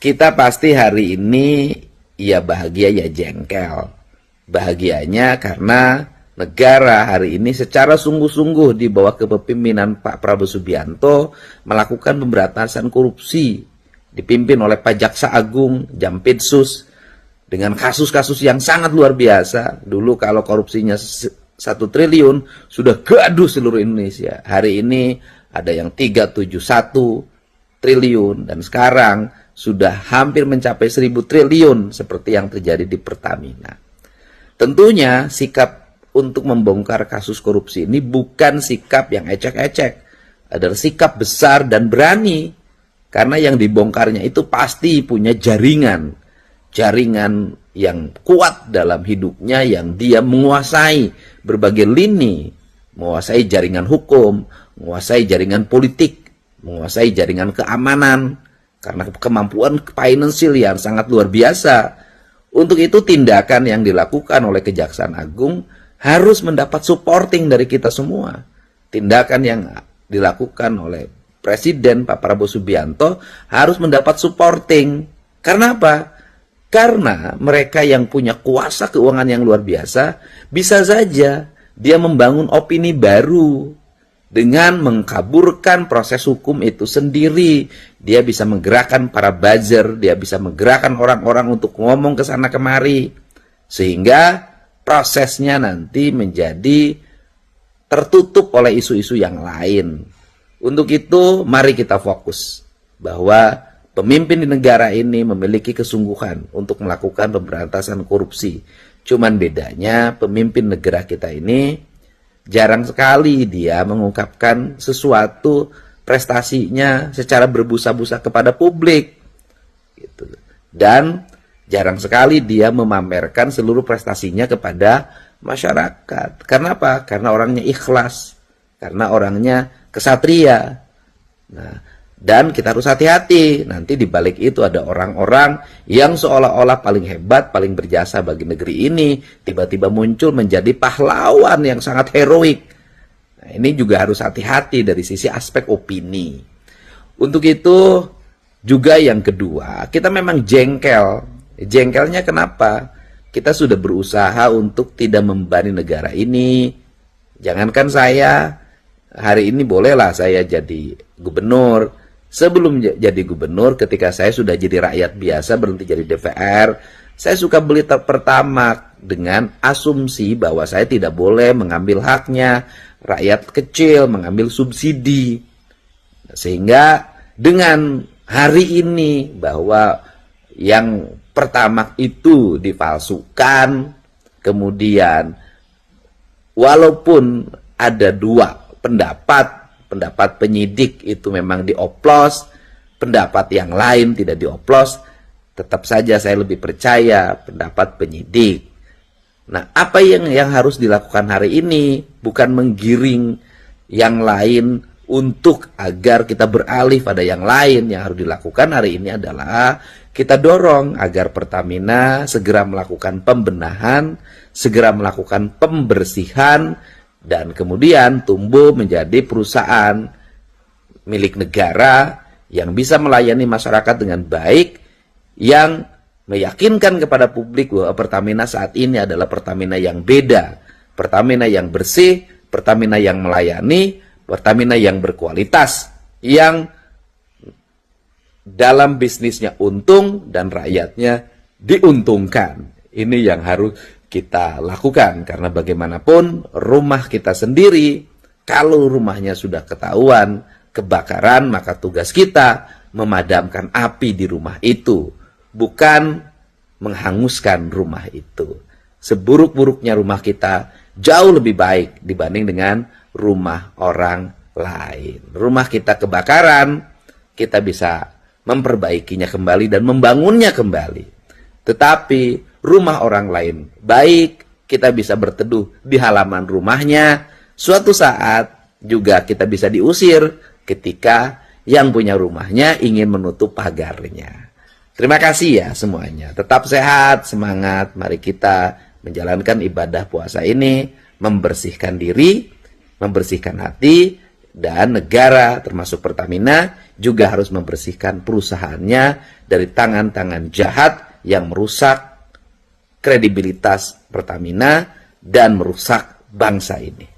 Kita pasti hari ini ya bahagia ya jengkel. Bahagianya karena negara hari ini secara sungguh-sungguh di bawah kepemimpinan Pak Prabowo Subianto melakukan pemberantasan korupsi dipimpin oleh Pak Jaksa Agung, Jampitsus, dengan kasus-kasus yang sangat luar biasa. Dulu kalau korupsinya 1 triliun sudah gaduh seluruh Indonesia. Hari ini ada yang 371 triliun dan sekarang sudah hampir mencapai 1000 triliun seperti yang terjadi di Pertamina. Tentunya sikap untuk membongkar kasus korupsi ini bukan sikap yang ecek-ecek, adalah sikap besar dan berani, karena yang dibongkarnya itu pasti punya jaringan yang kuat dalam hidupnya, yang dia menguasai berbagai lini, menguasai jaringan hukum, menguasai jaringan politik, menguasai jaringan keamanan, karena kemampuan finansial yang sangat luar biasa. Untuk itu tindakan yang dilakukan oleh Kejaksaan Agung harus mendapat supporting dari kita semua. Tindakan yang dilakukan oleh Presiden Pak Prabowo Subianto harus mendapat supporting. Karena apa? Karena mereka yang punya kuasa keuangan yang luar biasa, bisa saja dia membangun opini baru dengan mengkaburkan proses hukum itu sendiri. Dia bisa menggerakkan para buzzer, dia bisa menggerakkan orang-orang untuk ngomong ke sana kemari, sehingga prosesnya nanti menjadi tertutup oleh isu-isu yang lain. Untuk itu mari kita fokus bahwa pemimpin di negara ini memiliki kesungguhan untuk melakukan pemberantasan korupsi. Cuman bedanya pemimpin negara kita ini jarang sekali dia mengungkapkan sesuatu prestasinya secara berbusa-busa kepada publik, gitu. Dan jarang sekali dia memamerkan seluruh prestasinya kepada masyarakat. Karena apa? Karena orangnya ikhlas, karena orangnya kesatria. Nah, dan kita harus hati-hati, nanti di balik itu ada orang-orang yang seolah-olah paling hebat, paling berjasa bagi negeri ini, tiba-tiba muncul menjadi pahlawan yang sangat heroik. Nah, ini juga harus hati-hati dari sisi aspek opini. Untuk itu juga yang kedua, kita memang jengkel. Jengkelnya kenapa? Kita sudah berusaha untuk tidak membebani negara ini. Jangankan saya, hari ini bolehlah saya jadi gubernur. Sebelum jadi gubernur, ketika saya sudah jadi rakyat biasa, berhenti jadi DPR, saya suka beli Pertamax dengan asumsi bahwa saya tidak boleh mengambil haknya rakyat kecil, mengambil subsidi. Sehingga dengan hari ini bahwa yang Pertamax itu dipalsukan, kemudian walaupun ada dua pendapat penyidik itu memang dioplos, pendapat yang lain tidak dioplos, tetap saja saya lebih percaya pendapat penyidik. Nah, apa yang harus dilakukan hari ini? Bukan menggiring yang lain untuk agar kita beralih pada yang lain. Yang harus dilakukan hari ini adalah kita dorong agar Pertamina segera melakukan pembenahan, segera melakukan pembersihan, dan kemudian tumbuh menjadi perusahaan milik negara yang bisa melayani masyarakat dengan baik, yang meyakinkan kepada publik bahwa Pertamina saat ini adalah Pertamina yang beda, Pertamina yang bersih, Pertamina yang melayani, Pertamina yang berkualitas, yang dalam bisnisnya untung dan rakyatnya diuntungkan. Ini yang harus kita lakukan, karena bagaimanapun rumah kita sendiri, kalau rumahnya sudah ketahuan kebakaran, maka tugas kita memadamkan api di rumah itu, bukan menghanguskan rumah itu. Seburuk-buruknya rumah kita jauh lebih baik dibanding dengan rumah orang lain. Rumah kita kebakaran, kita bisa memperbaikinya kembali dan membangunnya kembali. Tetapi rumah orang lain baik, kita bisa berteduh di halaman rumahnya. Suatu saat juga kita bisa diusir ketika yang punya rumahnya ingin menutup pagarnya. Terima kasih ya semuanya. Tetap sehat, semangat. Mari kita menjalankan ibadah puasa ini, membersihkan diri, membersihkan hati, Dan negara termasuk Pertamina juga harus membersihkan perusahaannya dari tangan-tangan jahat yang merusak kredibilitas Pertamina dan merusak bangsa ini.